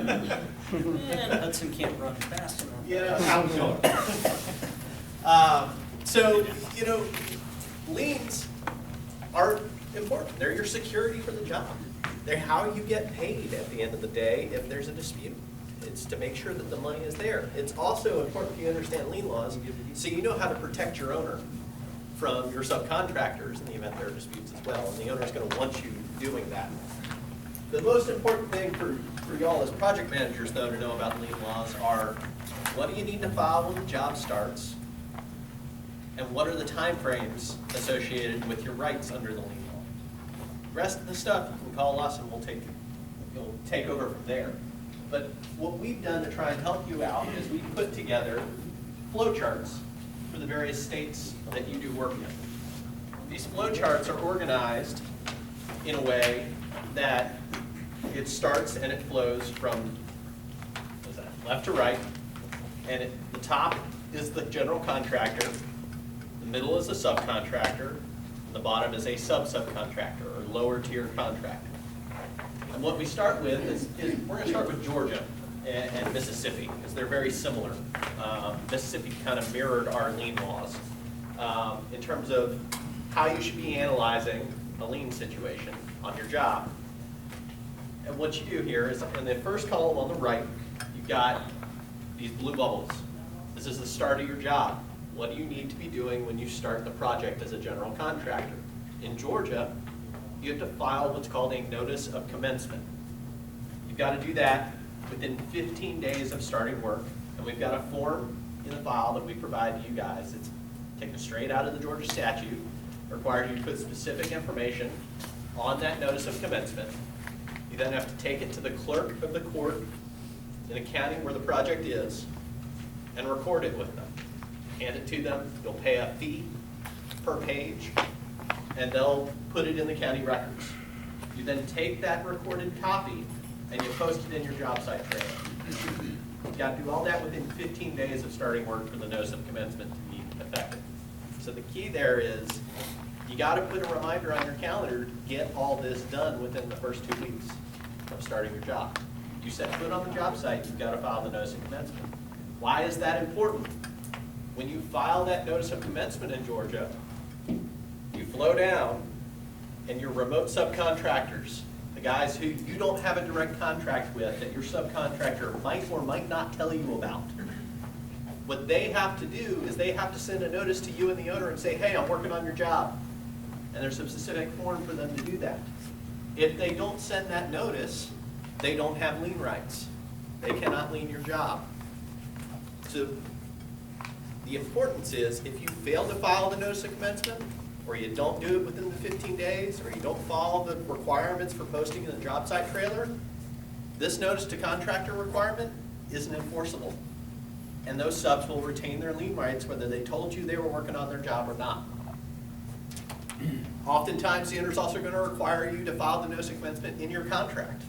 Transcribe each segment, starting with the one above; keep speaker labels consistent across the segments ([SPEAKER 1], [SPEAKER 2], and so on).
[SPEAKER 1] And Hudson can't run fast enough.
[SPEAKER 2] Yeah, I'm going. So, you know, liens are important. They're your security for the job. They're how you get paid at the end of the day if there's a dispute. It's to make sure that the money is there. It's also important you understand lien laws so you know how to protect your owner from your subcontractors in the event there are disputes as well. And the owner is going to want you doing that. The most important thing for y'all as project managers, though, to know about lien laws are what do you need to file when the job starts, and what are the time frames associated with your rights under the lien law. The rest of the stuff you can call us and we'll take over from there. But what we've done to try and help you out is we've put together flowcharts for the various states that you do work in. These flowcharts are organized in a way that it starts and it flows from left to right, and the top is the general contractor, the middle is a subcontractor, and the bottom is a sub-subcontractor or lower tier contractor. And what we start with is we're going to start with Georgia and Mississippi because they're very similar. Mississippi kind of mirrored our lien laws in terms of how you should be analyzing a lien situation on your job. And what you do here is in the first column on the right, you've got these blue bubbles. This is the start of your job. What do you need to be doing when you start the project as a general contractor? In Georgia, you have to file what's called a notice of commencement. You've got to do that within 15 days of starting work. And we've got a form in the file that we provide to you guys. It's taken straight out of the Georgia statute. It requires you to put specific information on that notice of commencement. You then have to take it to the clerk of the court in the county where the project is and record it with them. Hand it to them. You'll pay a fee per page, and they'll put it in the county records. You then take that recorded copy and you post it in your job site trailer. You've got to do all that within 15 days of starting work for the notice of commencement to be effective. So the key there is you got to put a reminder on your calendar to get all this done within the first 2 weeks of starting your job. You set foot on the job site, you've got to file the notice of commencement. Why is that important? When you file that notice of commencement in Georgia, you flow down and your remote subcontractors, the guys who you don't have a direct contract with that your subcontractor might or might not tell you about, what they have to do is they have to send a notice to you and the owner and say, hey, I'm working on your job. And there's a specific form for them to do that. If they don't send that notice, they don't have lien rights. They cannot lien your job. So the importance is if you fail to file the notice of commencement, or you don't do it within the 15 days, or you don't follow the requirements for posting in the job site trailer, this notice to contractor requirement isn't enforceable. And those subs will retain their lien rights whether they told you they were working on their job or not. Oftentimes, the owner is also going to require you to file the notice of commencement in your contract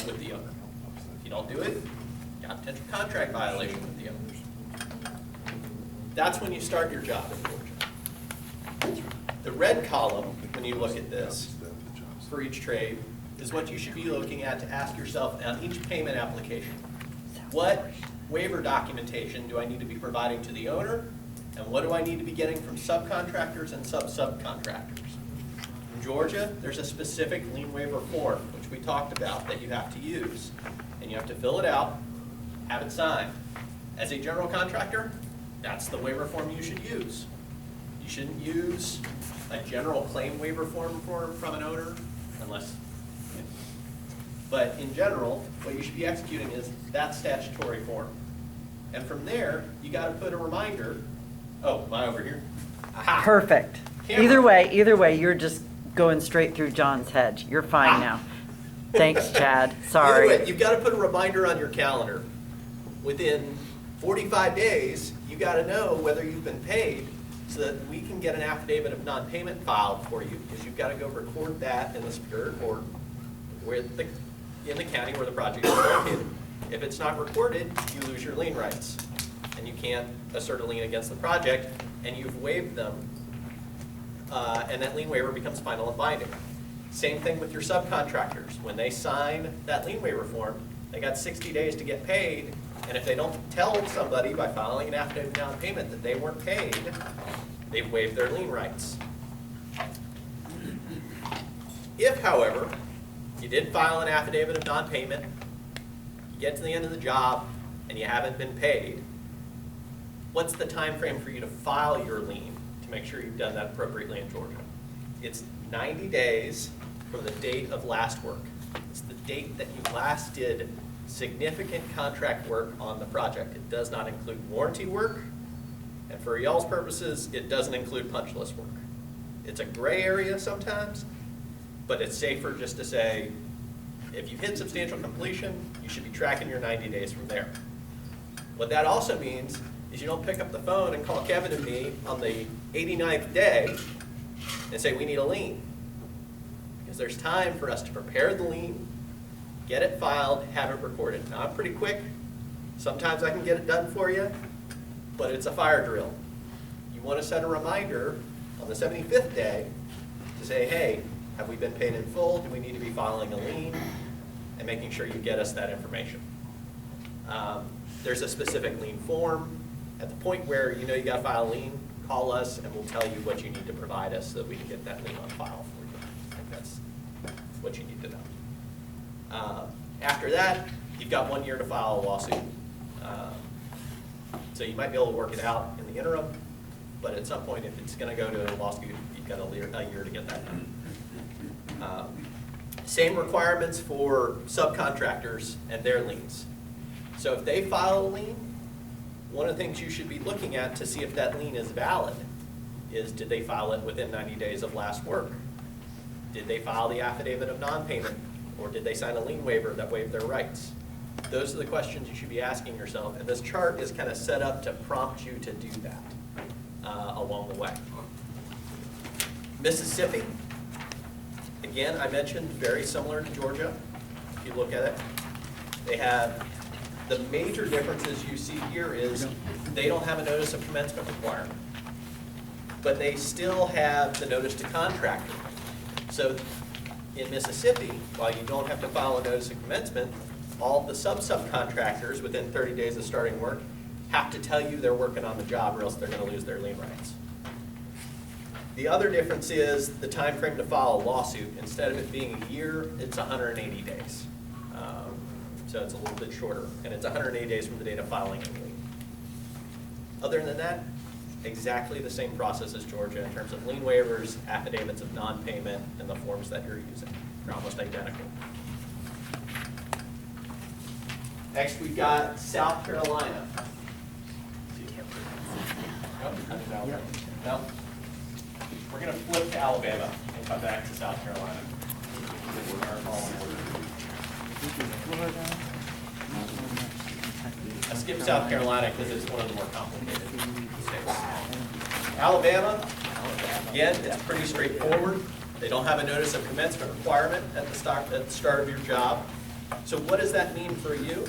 [SPEAKER 2] with the owner. If you don't do it, you got a potential contract violation with the owner. That's when you start your job in Georgia. The red column, when you look at this, for each trade, is what you should be looking at to ask yourself on each payment application. What waiver documentation do I need to be providing to the owner, and what do I need to be getting from subcontractors and sub-subcontractors? In Georgia, there's a specific lien waiver form, which we talked about, that you have to use. And you have to fill it out, have it signed. As a general contractor, that's the waiver form you should use. You shouldn't use a general claim waiver form from an owner unless, but in general, what you should be executing is that statutory form. And from there, you got to put a reminder. Oh, am I over here? Aha.
[SPEAKER 3] Perfect.
[SPEAKER 2] Camera.
[SPEAKER 3] Either way, you're just going straight through John's head. You're fine now. Thanks, Chad. Sorry.
[SPEAKER 2] Either way, you've got to put a reminder on your calendar. Within 45 days, you got to know whether you've been paid so that we can get an affidavit of non-payment filed for you, because you've got to go record that in the Superior Court in the county where the project is located. If it's not recorded, you lose your lien rights, and you can't assert a lien against the project, and you've waived them, and that lien waiver becomes final and binding. Same thing with your subcontractors. When they sign that lien waiver form, They got 60 days to get paid, and if they don't tell somebody by filing an affidavit of non-payment that they weren't paid, they've waived their lien rights. If, however, you did file an affidavit of non-payment, you get to the end of the job, and you haven't been paid, what's the time frame for you to file your lien to make sure you've done that appropriately in Georgia? It's 90 days from the date of last work. It's the date that you last did significant contract work on the project. It does not include warranty work, and for y'all's purposes, it doesn't include punch list work. It's a gray area sometimes, but it's safer just to say, if you've hit substantial completion, you should be tracking your 90 days from there. What that also means is you don't pick up the phone and call Kevin and me on the 89th day and say, we need a lien. Because there's time for us to prepare the lien, get it filed, have it recorded. Now, I'm pretty quick. Sometimes I can get it done for you, but it's a fire drill. You want to set a reminder on the 75th day to say, hey, have we been paid in full? Do we need to be filing a lien? And making sure you get us that information. There's a specific lien form. At the point where you know you got to file a lien, call us and we'll tell you what you need to provide us so that we can get that lien on file for you. I think that's what you need to know. After that, you've got 1 year to file a lawsuit. So you might be able to work it out in the interim, but at some point, if it's going to go to a lawsuit, you've got a year to get that done. Same requirements for subcontractors and their liens. So if they file a lien, one of the things you should be looking at to see if that lien is valid is, did they file it within 90 days of last work? Did they file the affidavit of non-payment? Or did they sign a lien waiver that waived their rights? Those are the questions you should be asking yourself, and this chart is kind of set up to prompt you to do that along the way. Mississippi, again, I mentioned very similar to Georgia. If you look at it, they have the major differences you see here is they don't have a notice of commencement requirement, but they still have the notice to contractor. So in Mississippi, while you don't have to file a notice of commencement, all the subcontractors within 30 days of starting work have to tell you they're working on the job or else they're going to lose their lien rights. The other difference is the time frame to file a lawsuit. Instead of it being a year, it's 180 days. So it's a little bit shorter, and it's 180 days from the date of filing a lien. Other than that, exactly the same process as Georgia in terms of lien waivers, affidavits of non-payment, and the forms that you're using. They're almost identical. Next, we've got South Carolina. No. We're going to flip to Alabama and come back to South Carolina. I skipped South Carolina because it's one of the more complicated states. Alabama, again, it's pretty straightforward. They don't have a notice of commencement requirement at the start of your job. So what does that mean for you?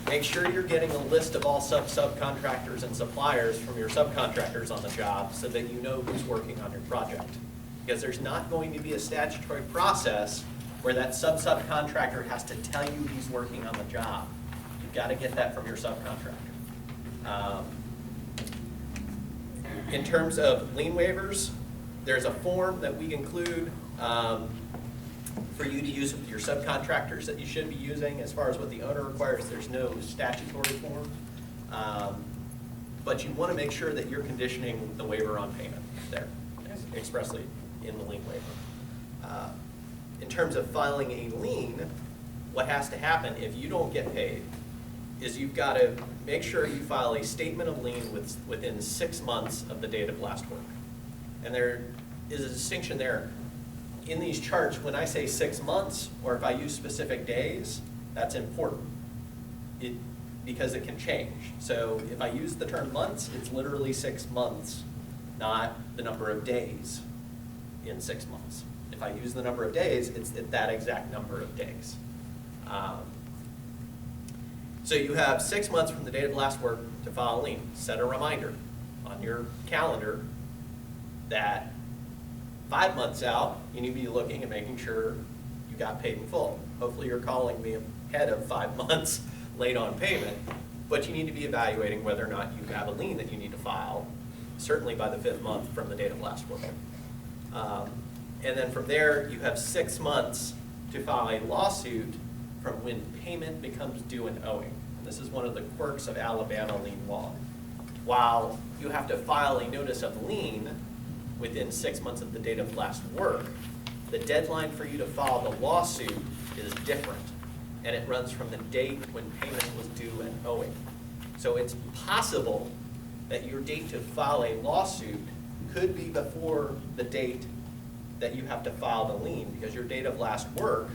[SPEAKER 2] Make sure you're getting a list of all subcontractors and suppliers from your subcontractors on the job so that you know who's working on your project. Because there's not going to be a statutory process where that subcontractor has to tell you he's working on the job. You've got to get that from your subcontractor. In terms of lien waivers, there's a form that we include for you to use with your subcontractors that you should be using. As far as what the owner requires, there's no statutory form. But you want to make sure that you're conditioning the waiver on payment there, expressly in the lien waiver. In terms of filing a lien, what has to happen if you don't get paid is you've got to make sure you file a statement of lien within 6 months of the date of last work. And there is a distinction there. In these charts, when I say 6 months, or if I use specific days, that's important because it can change. So if I use the term months, it's literally 6 months, not the number of days in 6 months. If I use the number of days, it's that exact number of days. So you have 6 months from the date of last work to file a lien. Set a reminder on your calendar that 5 months out, you need to be looking and making sure you got paid in full. Hopefully you're calling me ahead of 5 months late on payment, but you need to be evaluating whether or not you have a lien that you need to file, certainly by the 5th month from the date of last work. And then from there, you have 6 months to file a lawsuit from when payment becomes due and owing. And this is one of the quirks of Alabama lien law. While you have to file a notice of lien within 6 months of the date of last work, the deadline for you to file the lawsuit is different, and it runs from the date when payment was due and owing. So it's possible that your date to file a lawsuit could be before the date that you have to file the lien, because your date of last work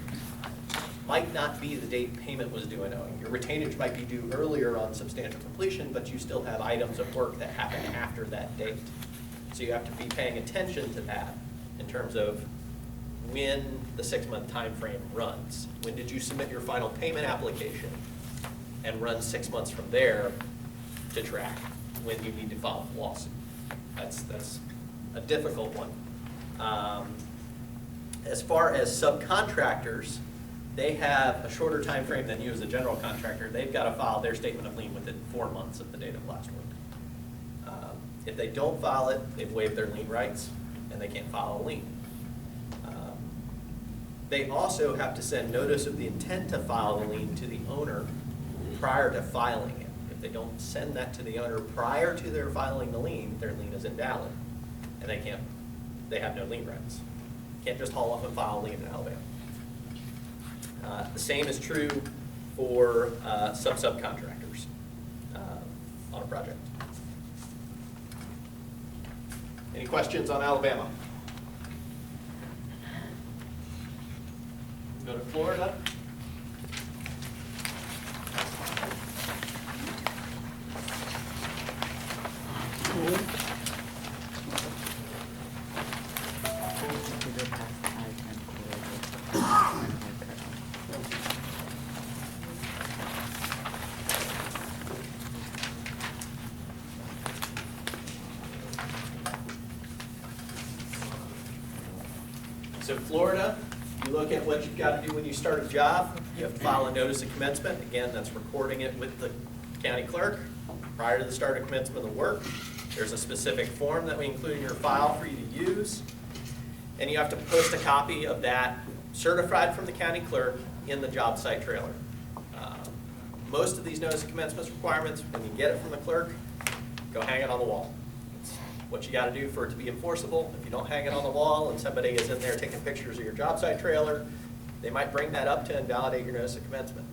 [SPEAKER 2] might not be the date payment was due and owing. Your retainage might be due earlier on substantial completion, but you still have items of work that happen after that date. So you have to be paying attention to that in terms of when the 6-month time frame runs. When did you submit your final payment application, and run 6 months from there to track when you need to file the lawsuit. That's a difficult one. As far as subcontractors, they have a shorter time frame than you as a general contractor. They've got to file their statement of lien within 4 months of the date of last work. If they don't file it, they've waived their lien rights, and they can't file a lien. They also have to send notice of the intent to file the lien to the owner prior to filing it. If they don't send that to the owner prior to their filing the lien, their lien is invalid, and they have no lien rights. Can't just haul off and file a lien in Alabama. The same is true for subcontractors on a project. Any questions on Alabama? Go to Florida. So Florida, you look at what you've got to do when you start a job. You have to file a notice of commencement. Again, that's recording it with the county clerk prior to the start of commencement of the work. There's a specific form that we include in your file for you to use. And you have to post a copy of that certified from the county clerk in the job site trailer. Most of these notice of commencement requirements, when you get it from the clerk, go hang it on the wall. It's what you got to do for it to be enforceable. If you don't hang it on the wall and somebody is in there taking pictures of your job site trailer, they might bring that up to invalidate your notice of commencement.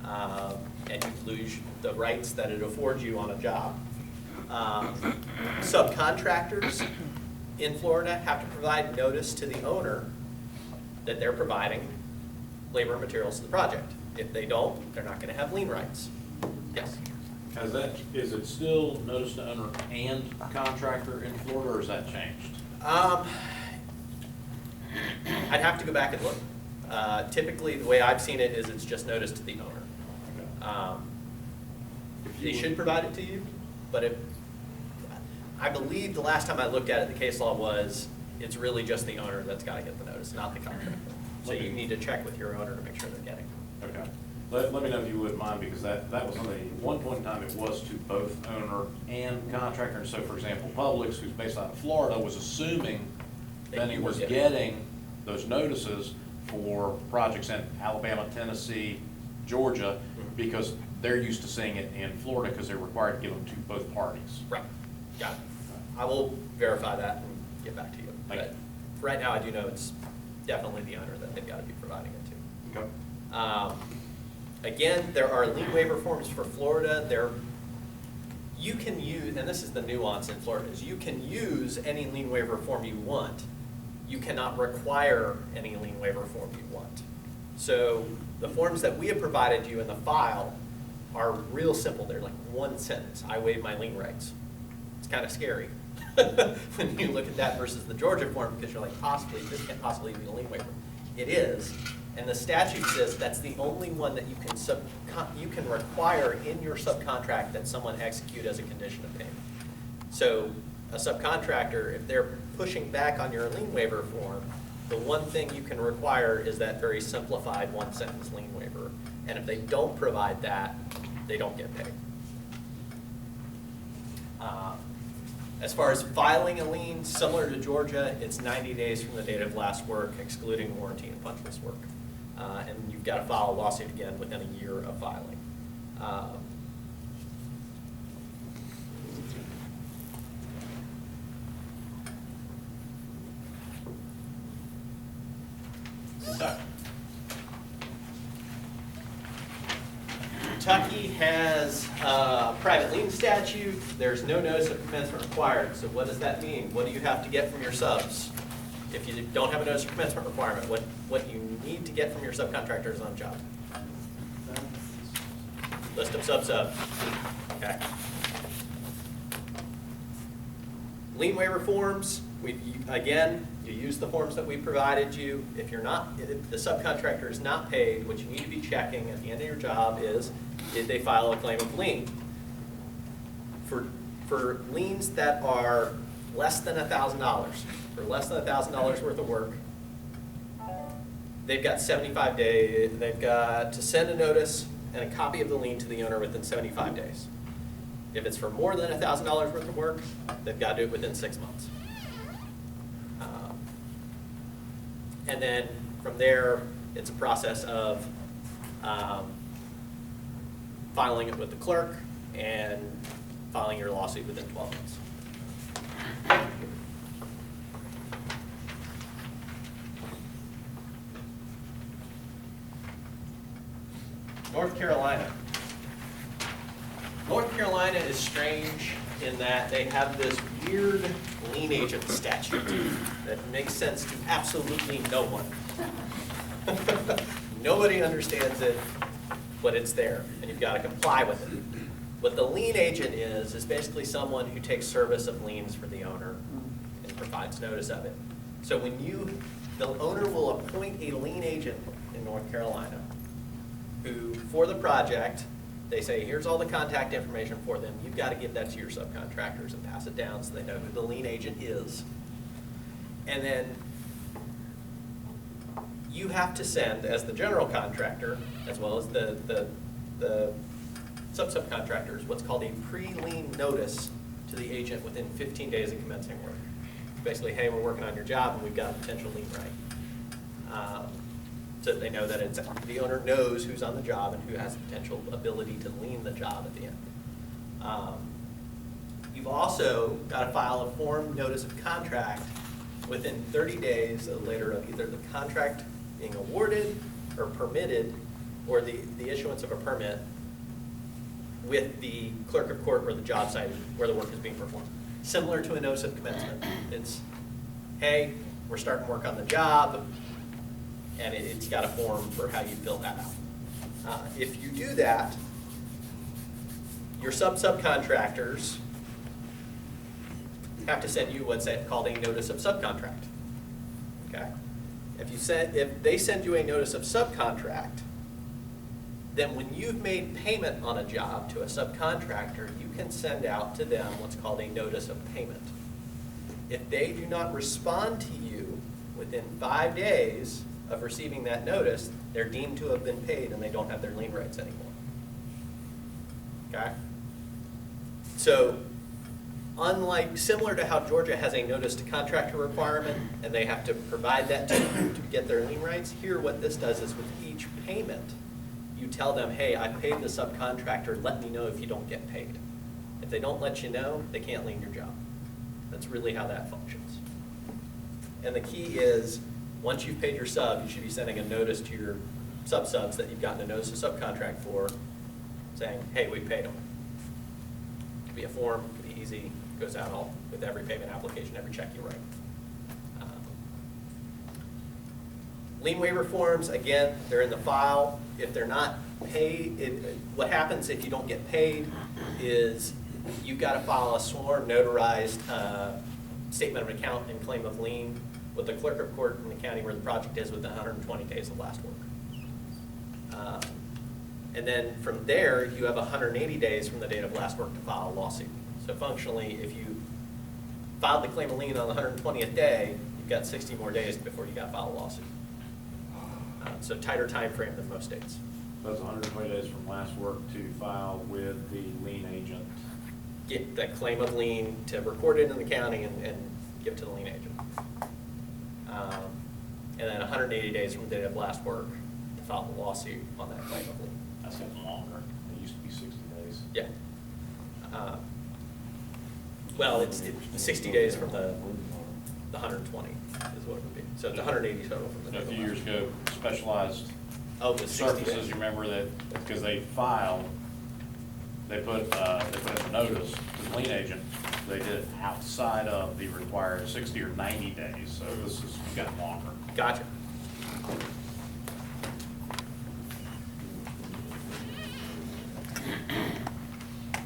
[SPEAKER 2] And you lose the rights that it affords you on a job. Subcontractors in Florida have to provide notice to the owner that they're providing labor and materials to the project. If they don't, they're not going to have lien rights. Yes?
[SPEAKER 4] Is it still notice to owner and contractor in Florida, or has that changed?
[SPEAKER 2] I'd have to go back and look. Typically, the way I've seen it is it's just notice to the owner. They should provide it to you, but I believe the last time I looked at it, the case law was it's really just the owner that's got to get the notice, not the contractor. So you need to check with your owner to make sure they're getting it.
[SPEAKER 4] Okay. Let me know if you wouldn't mind, because that was something, at one point in time, it was to both owner and contractor. And so, for example, Publix, who's based out of Florida, was assuming that he was getting those notices for projects in Alabama, Tennessee, Georgia, because they're used to seeing it in Florida because they're required to give them to both parties.
[SPEAKER 2] Right. Got it. I will verify that and get back to you.
[SPEAKER 4] Thank you.
[SPEAKER 2] But right now, I do know it's definitely the owner that they've got to be providing it to.
[SPEAKER 4] Okay.
[SPEAKER 2] Again, there are lien waiver forms for Florida. You can use, and this is the nuance in Florida, is you can use any lien waiver form you want. You cannot require any lien waiver form you want. So the forms that we have provided you in the file are real simple. They're like one sentence: I waive my lien rights. It's kind of scary when you look at that versus the Georgia form, because you're like, this can't possibly be a lien waiver. It is. And the statute says that's the only one that you can require in your subcontract that someone execute as a condition of payment. So a subcontractor, if they're pushing back on your lien waiver form, the one thing you can require is that very simplified one-sentence lien waiver. And if they don't provide that, they don't get paid. As far as filing a lien, similar to Georgia, it's 90 days from the date of last work, excluding warranty and punch list work. And you've got to file a lawsuit again within a year of filing. Kentucky has a private lien statute. There's no notice of commencement required. So what does that mean? What do you have to get from your subs? If you don't have a notice of commencement requirement, what you need to get from your subcontractors on job? List of sub. Okay. Lien waiver forms, again, you use the forms that we provided you. If the subcontractor is not paid, what you need to be checking at the end of your job is, did they file a claim of lien? For liens that are less than $1,000, for less than $1,000 worth of work, they've got 75 days, they've got to send a notice and a copy of the lien to the owner within 75 days. If it's for more than $1,000 worth of work, they've got to do it within 6 months. And then from there, it's a process of filing it with the clerk and filing your lawsuit within 12 months. North Carolina. North Carolina is strange in that they have this weird lien agent statute that makes sense to absolutely no one. Nobody understands it, but it's there, and you've got to comply with it. What the lien agent is basically someone who takes service of liens for the owner and provides notice of it. So when the owner will appoint a lien agent in North Carolina who, for the project, they say, here's all the contact information for them. You've got to give that to your subcontractors and pass it down so they know who the lien agent is. And then you have to send, as the general contractor, as well as the subcontractors, what's called a pre-lien notice to the agent within 15 days of commencing work. Basically, hey, we're working on your job and we've got a potential lien right. So that they know that the owner knows who's on the job and who has the potential ability to lien the job at the end. You've also got to file a form notice of contract within 30 days later of either the contract being awarded or permitted or the issuance of a permit with the clerk of court or the job site where the work is being performed. Similar to a notice of commencement. It's, hey, we're starting work on the job, and it's got a form for how you fill that out. If you do that, your subcontractors have to send you what's called a notice of subcontract. Okay? If they send you a notice of subcontract, then when you've made payment on a job to a subcontractor, you can send out to them what's called a notice of payment. If they do not respond to you within 5 days of receiving that notice, they're deemed to have been paid and they don't have their lien rights anymore. Okay? So, similar to how Georgia has a notice to contractor requirement and they have to provide that to you to get their lien rights, here what this does is with each payment, you tell them, hey, I paid the subcontractor, let me know if you don't get paid. If they don't let you know, they can't lien your job. That's really how that functions. And the key is, once you've paid your sub, you should be sending a notice to your subs that you've gotten a notice of subcontract for, saying, hey, we paid them. It could be a form, it could be easy, it goes out all with every payment application, every check you write. Lien waiver forms, again, they're in the file. If they're not paid, what happens if you don't get paid is you've got to file a sworn notarized statement of account and claim of lien with the clerk of court in the county where the project is within 120 days of last work. And then from there, you have 180 days from the date of last work to file a lawsuit. So functionally, if you filed the claim of lien on the 120th day, you've got 60 more days before you got to file a lawsuit. So tighter time frame than most states.
[SPEAKER 4] That's 120 days from last work to file with the lien agent.
[SPEAKER 2] Get that claim of lien, to record it in the county and give it to the lien agent. And then 180 days from the date of last work to file the lawsuit on that claim of lien.
[SPEAKER 4] That's getting longer. It used to be 60 days.
[SPEAKER 2] Yeah. Well, it's 60 days from the 120 is what it would be. So it's 180 total from the date
[SPEAKER 4] A
[SPEAKER 2] of
[SPEAKER 4] few
[SPEAKER 2] last.
[SPEAKER 4] years ago, specialized
[SPEAKER 2] Oh, the 60
[SPEAKER 4] services,
[SPEAKER 2] days.
[SPEAKER 4] you remember that, because they filed, they put in a notice to the lien agent, they did it outside of the required 60 or 90 days, so this has gotten longer.
[SPEAKER 2] Gotcha.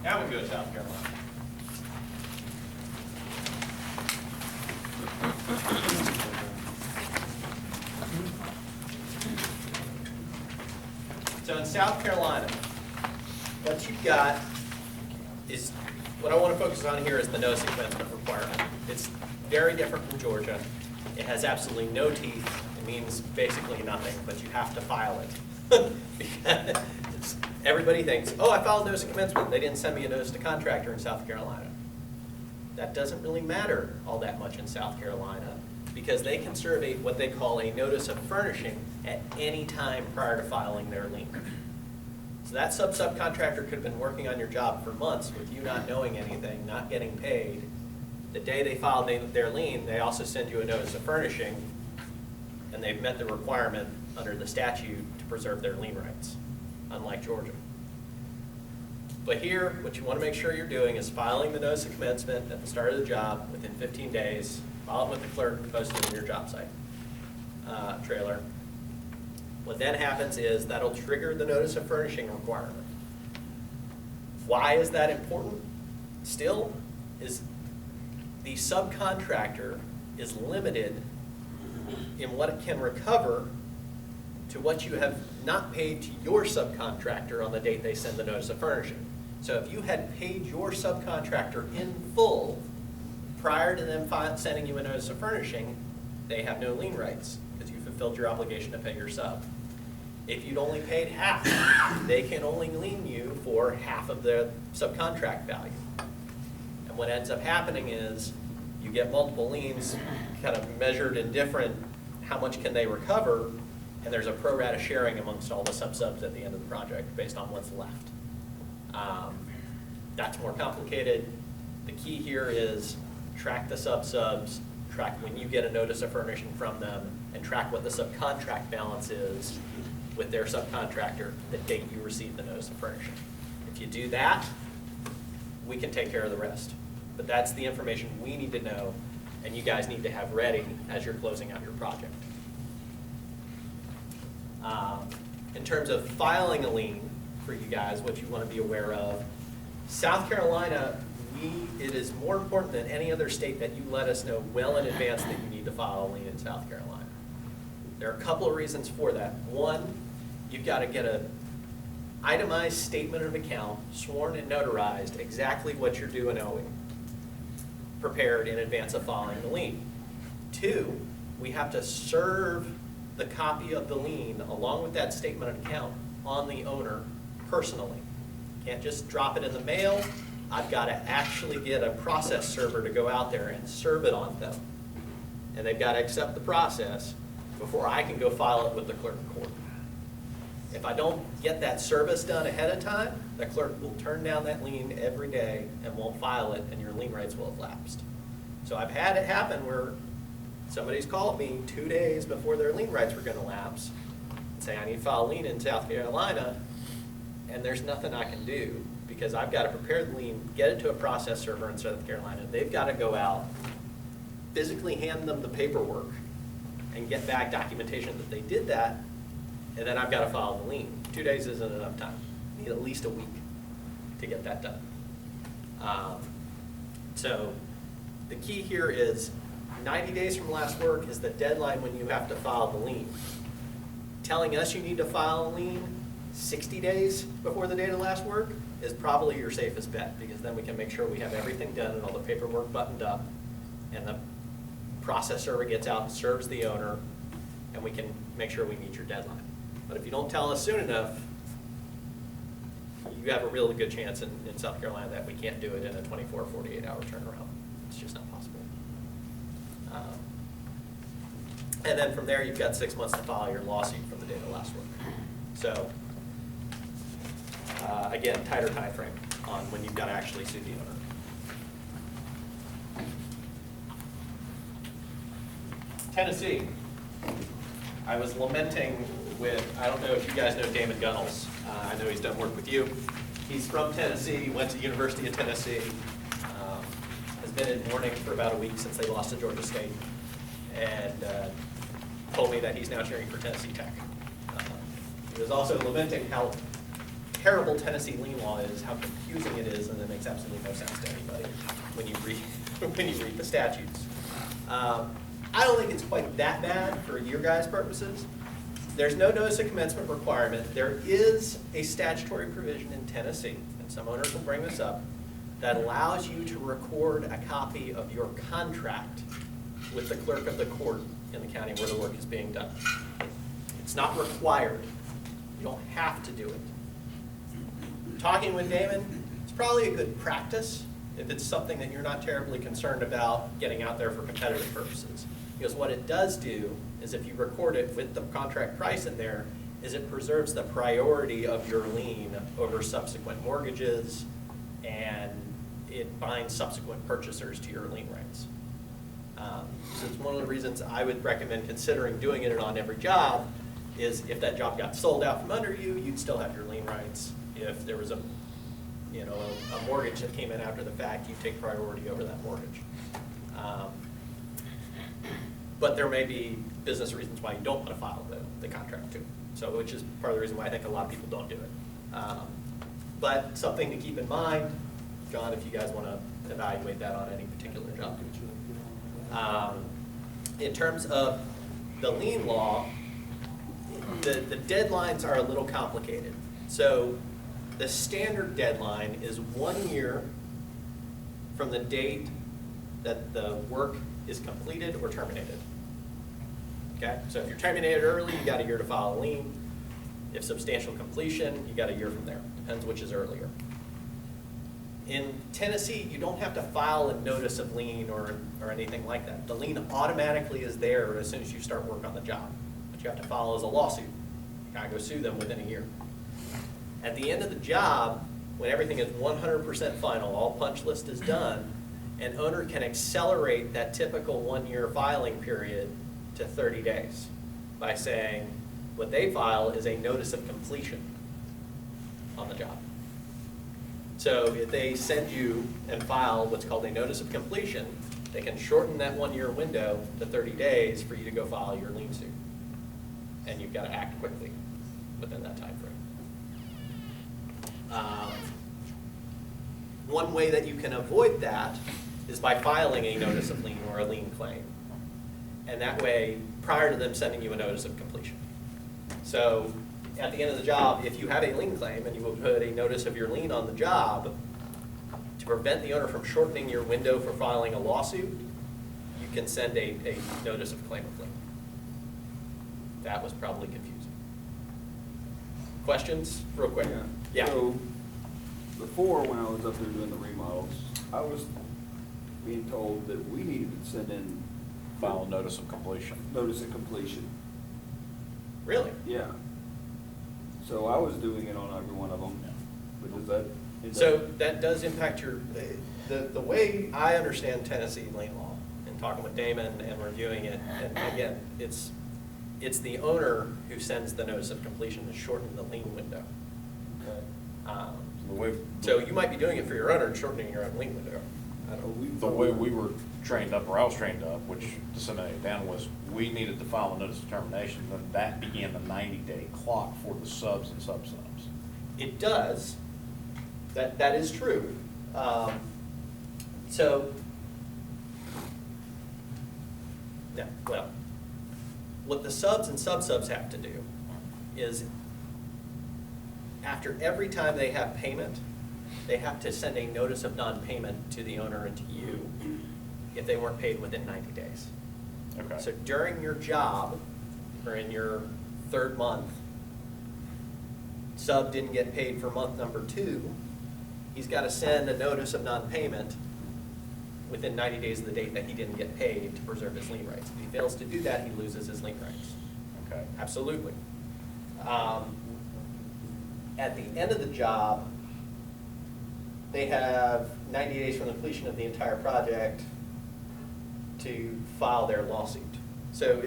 [SPEAKER 2] Now we go to South Carolina. So in South Carolina, what you've got is, what I want to focus on here is the notice of commencement requirement. It's very different from Georgia. It has absolutely no teeth. It means basically nothing, but you have to file it. Because everybody thinks, oh, I filed a notice of commencement. They didn't send me a notice to contractor in South Carolina. That doesn't really matter all that much in South Carolina, because they can serve what they call a notice of furnishing at any time prior to filing their lien. So that subcontractor could have been working on your job for months with you not knowing anything, not getting paid. The day they filed their lien, they also send you a notice of furnishing, and they've met the requirement under the statute to preserve their lien rights, unlike Georgia. But here, what you want to make sure you're doing is filing the notice of commencement at the start of the job within 15 days, file it with the clerk, post it in your job site trailer. What then happens is that'll trigger the notice of furnishing requirement. Why is that important? Still, is the subcontractor is limited in what it can recover to what you have not paid to your subcontractor on the date they send the notice of furnishing. So if you had paid your subcontractor in full prior to them sending you a notice of furnishing, they have no lien rights because you fulfilled your obligation to pay your sub. If you'd only paid half, they can only lien you for half of the subcontract value. And what ends up happening is you get multiple liens kind of measured in different, how much can they recover, and there's a pro rata sharing amongst all the sub-subs at the end of the project based on what's left. That's more complicated. The key here is track the sub-subs, track when you get a notice of furnishing from them, and track what the subcontract balance is with their subcontractor the date you receive the notice of furnishing. If you do that, we can take care of the rest. But that's the information we need to know, and you guys need to have ready as you're closing out your project. In terms of filing a lien for you guys, what you want to be aware of, South Carolina, it is more important than any other state that you let us know well in advance that you need to file a lien in South Carolina. There are a couple of reasons for that. One, you've got to get an itemized statement of account, sworn and notarized, exactly what you're due and owing, prepared in advance of filing the lien. Two, we have to serve the copy of the lien along with that statement of account on the owner personally. Can't just drop it in the mail. I've got to actually get a process server to go out there and serve it on them. And they've got to accept the process before I can go file it with the clerk of court. If I don't get that service done ahead of time, the clerk will turn down that lien every day and won't file it, and your lien rights will have lapsed. So I've had it happen where somebody's called me 2 days before their lien rights were going to lapse and say, I need to file a lien in South Carolina, and there's nothing I can do because I've got to prepare the lien, get it to a process server in South Carolina. They've got to go out, physically hand them the paperwork, and get back documentation that they did that, and then I've got to file the lien. 2 days isn't enough time. You need at least a week to get that done. So the key here is 90 days from last work is the deadline when you have to file the lien. Telling us you need to file a lien 60 days before the date of last work is probably your safest bet, because then we can make sure we have everything done and all the paperwork buttoned up and the process server gets out and serves the owner, and we can make sure we meet your deadline. But if you don't tell us soon enough, you have a really good chance in South Carolina that we can't do it in a 24 or 48-hour turnaround. It's just not possible. And then from there, you've got 6 months to file your lawsuit from the date of last work. So, again, tighter time frame on when you've got to actually sue the owner. Tennessee. I was lamenting with, I don't know if you guys know Damon Gunnels. I know he's done work with you. He's from Tennessee, went to University of Tennessee, has been in mourning for about a week since they lost to Georgia State, and told me that he's now cheering for Tennessee Tech. He was also lamenting how terrible Tennessee lien law is, how confusing it is, and it makes absolutely no sense to anybody when you read the statutes. I don't think it's quite that bad for your guys' purposes. There's no notice of commencement requirement. There is a statutory provision in Tennessee, and some owners will bring this up, that allows you to record a copy of your contract with the clerk of the court in the county where the work is being done. It's not required. You don't have to do it. Talking with Damon, it's probably a good practice if it's something that you're not terribly concerned about getting out there for competitive purposes. Because what it does do is if you record it with the contract price in there, is it preserves the priority of your lien over subsequent mortgages, and it binds subsequent purchasers to your lien rights. So it's one of the reasons I would recommend considering doing it on every job is if that job got sold out from under you, you'd still have your lien rights. If there was a mortgage that came in after the fact, you take priority over that mortgage. But there may be business reasons why you don't want to file the contract too. So, which is part of the reason why I think a lot of people don't do it. But something to keep in mind, John, if you guys want to evaluate that on any particular job. In terms of the lien law, the deadlines are a little complicated. So the standard deadline is 1 year from the date that the work is completed or terminated. Okay, so if you're terminated early, you got a year to file a lien. If substantial completion, you got a year from there. Depends which is earlier. In Tennessee, you don't have to file a notice of lien or anything like that. The lien automatically is there as soon as you start work on the job. What you have to file is a lawsuit. You gotta go sue them within a year. At the end of the job, when everything is 100% final, all punch list is done, an owner can accelerate that typical 1 year filing period to 30 days by saying what they file is a notice of completion on the job. So if they send you and file what's called a notice of completion, they can shorten that 1 year window to 30 days for you to go file your lien suit. And you've got to act quickly within that time frame. One way that you can avoid that is by filing a notice of lien or a lien claim. And that way, prior to them sending you a notice of completion. So at the end of the job, if you have a lien claim and you will put a notice of your lien on the job, to prevent the owner from shortening your window for filing a lawsuit, you can send a notice of claim of lien. That was probably confusing. Questions, real quick? Yeah.
[SPEAKER 5] So, before, when I was up there doing the remodels, I was being told that we needed to send in
[SPEAKER 4] File a notice of completion.
[SPEAKER 5] notice of completion.
[SPEAKER 2] Really?
[SPEAKER 5] Yeah. So I was doing it on every one of them, but does that?
[SPEAKER 2] So that does impact your, the way I understand Tennessee lien law, and talking with Damon and reviewing it, and again, it's the owner who sends the notice of completion to shorten the lien window. So you might be doing it for your owner and shortening your own lien window. I don't know.
[SPEAKER 4] The way we were trained up, or I was trained up, which disseminated down, was we needed to file a notice of termination, then that began the 90-day clock for the subs and sub-subs.
[SPEAKER 2] It does. That is true. So, yeah, well, what the subs and sub-subs have to do is after every time they have payment, they have to send a notice of non-payment to the owner and to you if they weren't paid within 90 days.
[SPEAKER 4] Okay.
[SPEAKER 2] So during your job, or in your third month, sub didn't get paid for month number 2, he's got to send a notice of non-payment within 90 days of the date that he didn't get paid to preserve his lien rights. If he fails to do that, he loses his lien rights.
[SPEAKER 4] Okay.
[SPEAKER 2] Absolutely. At the end of the job, they have 90 days from the completion of the entire project to file their lawsuit. So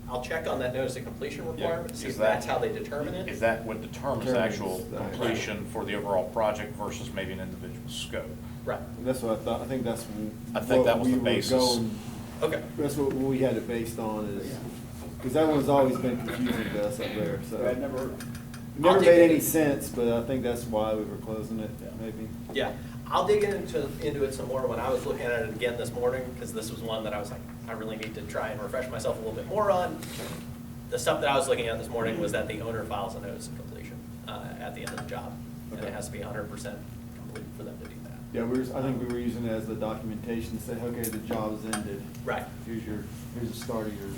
[SPEAKER 2] I'll check on that notice of completion requirement, see if that's how they determine it.
[SPEAKER 4] Is that what determines the actual
[SPEAKER 5] Determines that.
[SPEAKER 4] completion for the overall project versus maybe an individual scope?
[SPEAKER 2] Right.
[SPEAKER 6] That's what I thought, I think that's
[SPEAKER 4] I think that was
[SPEAKER 6] what
[SPEAKER 4] the
[SPEAKER 6] we were
[SPEAKER 4] basis.
[SPEAKER 6] going-
[SPEAKER 2] Okay.
[SPEAKER 6] That's what we had it based on is, because that one's always been confusing to us up there, so.
[SPEAKER 5] I never,
[SPEAKER 6] Never
[SPEAKER 2] I'll
[SPEAKER 6] made
[SPEAKER 2] dig
[SPEAKER 6] any
[SPEAKER 2] in.
[SPEAKER 6] sense, but I think that's why we were closing it, maybe.
[SPEAKER 2] Yeah, I'll dig into it some more when I was looking at it again this morning, because this was one that I was like, I really need to try and refresh myself a little bit more on. The stuff that I was looking at this morning was that the owner files a notice of completion at the end of the job, and it
[SPEAKER 6] Okay.
[SPEAKER 2] has to be 100% complete for them to do that.
[SPEAKER 6] Yeah, I think we were using it as the documentation to say, okay, the job is ended.
[SPEAKER 2] Right.
[SPEAKER 6] Here's the start of your.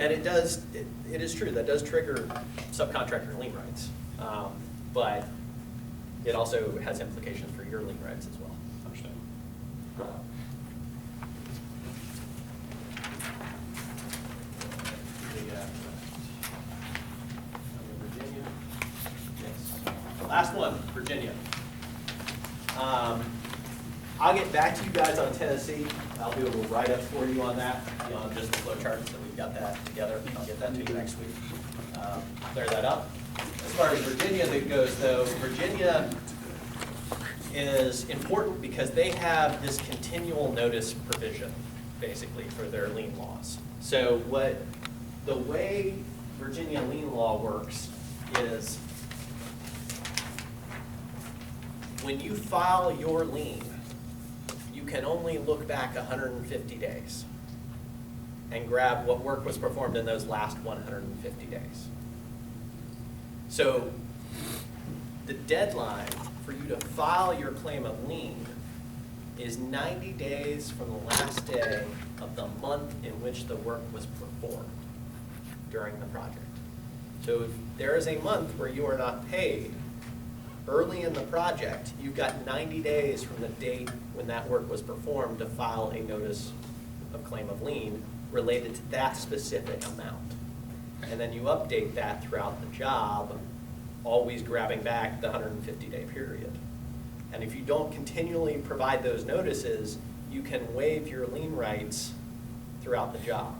[SPEAKER 2] And it is true, that does trigger subcontractor lien rights. But it also has implications for your lien rights as well.
[SPEAKER 4] Understand.
[SPEAKER 2] Virginia. Yes. Last one, Virginia. I'll get back to you guys on Tennessee. I'll do a little write-up for you on that, on just the flow charts, so we've got that together. I'll get that to you next week. Clear that up. As far as Virginia that goes, though, Virginia is important because they have this continual notice provision, basically, for their lien laws. So the way Virginia lien law works is when you file your lien, you can only look back 150 days and grab what work was performed in those last 150 days. So the deadline for you to file your claim of lien is 90 days from the last day of the month in which the work was performed during the project. So if there is a month where you are not paid, early in the project, you've got 90 days from the date when that work was performed to file a notice of claim of lien related to that specific amount. And then you update that throughout the job, always grabbing back the 150-day period. And if you don't continually provide those notices, you can waive your lien rights throughout the job.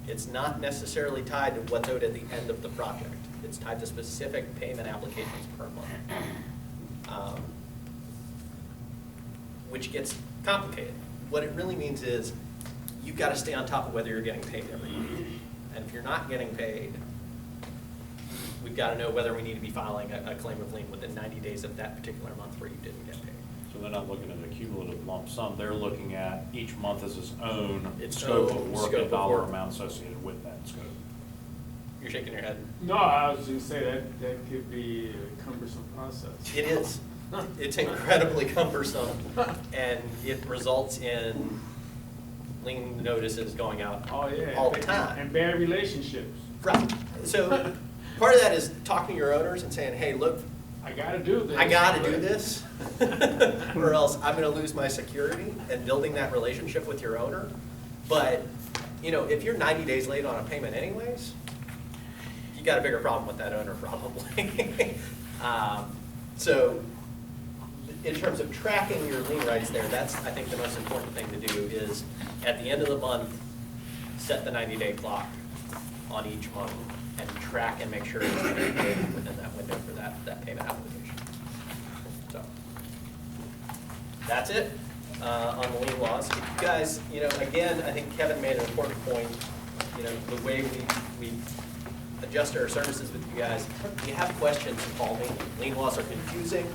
[SPEAKER 2] It's not necessarily tied to what's owed at the end of the project. It's tied to specific payment applications per month, which gets complicated. What it really means is you've got to stay on top of whether you're getting paid every week. And if you're not getting paid, we've got to know whether we need to be filing a claim of lien within 90 days of that particular month where you didn't get paid.
[SPEAKER 4] So they're not looking at a cumulative lump sum, they're looking at each month as its own
[SPEAKER 2] Its
[SPEAKER 4] scope
[SPEAKER 2] own
[SPEAKER 4] of work
[SPEAKER 2] scope
[SPEAKER 4] and
[SPEAKER 2] of
[SPEAKER 4] dollar
[SPEAKER 2] work.
[SPEAKER 4] amount associated with that scope.
[SPEAKER 2] You're shaking your head.
[SPEAKER 7] No, I was gonna say that could be a cumbersome process.
[SPEAKER 2] It is. It's incredibly cumbersome, and it results in lien notices going out
[SPEAKER 7] Oh, yeah.
[SPEAKER 2] all the time.
[SPEAKER 7] And bad relationships.
[SPEAKER 2] Right. So part of that is talking to your owners and saying, hey, look,
[SPEAKER 7] I gotta do this.
[SPEAKER 2] I gotta do this, or else I'm gonna lose my security, and building that relationship with your owner. But, you know, if you're 90 days late on a payment anyways, you got a bigger problem with that owner probably. So in terms of tracking your lien rights there, that's, I think, the most important thing to do is at the end of the month, set the 90-day clock on each month and track and make sure it's getting paid within that window for that payment application. So that's it on the lien laws. If you guys, you know, again, I think Kevin made an important point. You know, the way we adjust our services with you guys. If you have questions, call me. Lien laws are confusing.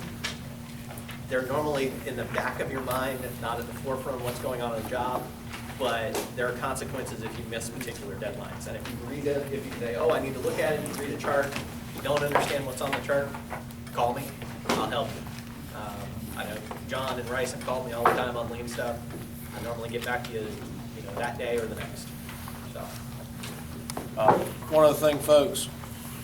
[SPEAKER 2] They're normally in the back of your mind, not at the forefront of what's going on in the job, but there are consequences if you miss particular deadlines. And if you read it, if you say, oh, I need to look at it, you read a chart, you don't understand what's on the chart, call me, I'll help you. I know John and Rice have called me all the time on lien stuff. I normally get back to you, that day or the next, so.
[SPEAKER 4] One other thing, folks,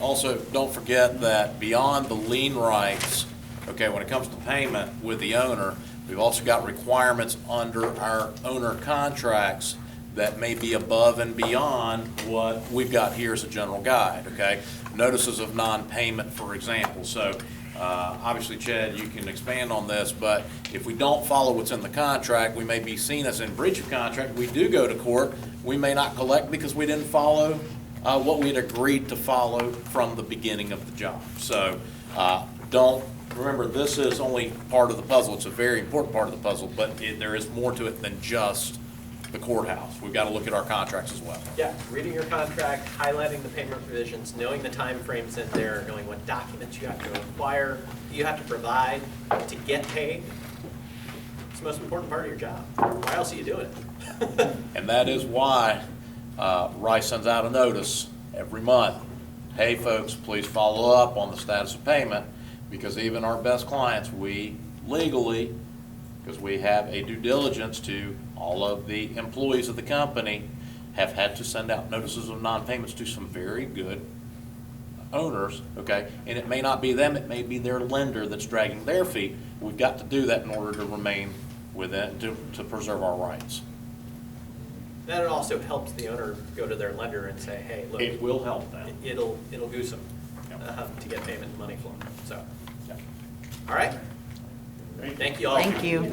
[SPEAKER 4] also, don't forget that beyond the lien rights, okay, when it comes to payment with the owner, we've also got requirements under our owner contracts that may be above and beyond what we've got here as a general guide, okay? Notices of non-payment, for example. So, obviously, Chad, you can expand on this, but if we don't follow what's in the contract, we may be seen as in breach of contract. We do go to court, we may not collect because we didn't follow what we had agreed to follow from the beginning of the job. So, remember, this is only part of the puzzle. It's a very important part of the puzzle, but there is more to it than just the courthouse. We've got to look at our contracts as well.
[SPEAKER 2] Yeah, reading your contract, highlighting the payment provisions, knowing the time frames in there, knowing what documents you have to acquire, you have to provide to get paid. It's the most important part of your job. Why else are you doing it?
[SPEAKER 4] And that is why Rice sends out a notice every month. Hey, folks, please follow up on the status of payment, because even our best clients, we legally, because we have a due diligence to all of the employees of the company, have had to send out notices of non-payments to some very good owners, okay? And it may not be them, it may be their lender that's dragging their feet. We've got to do that in order to remain within, to preserve our rights.
[SPEAKER 2] Then it also helps the owner go to their lender and say, hey, look.
[SPEAKER 4] It will help them.
[SPEAKER 2] It'll goose them to get payment and money flowing, so.
[SPEAKER 4] Yeah.
[SPEAKER 2] All right? Thank you all.
[SPEAKER 3] Thank you.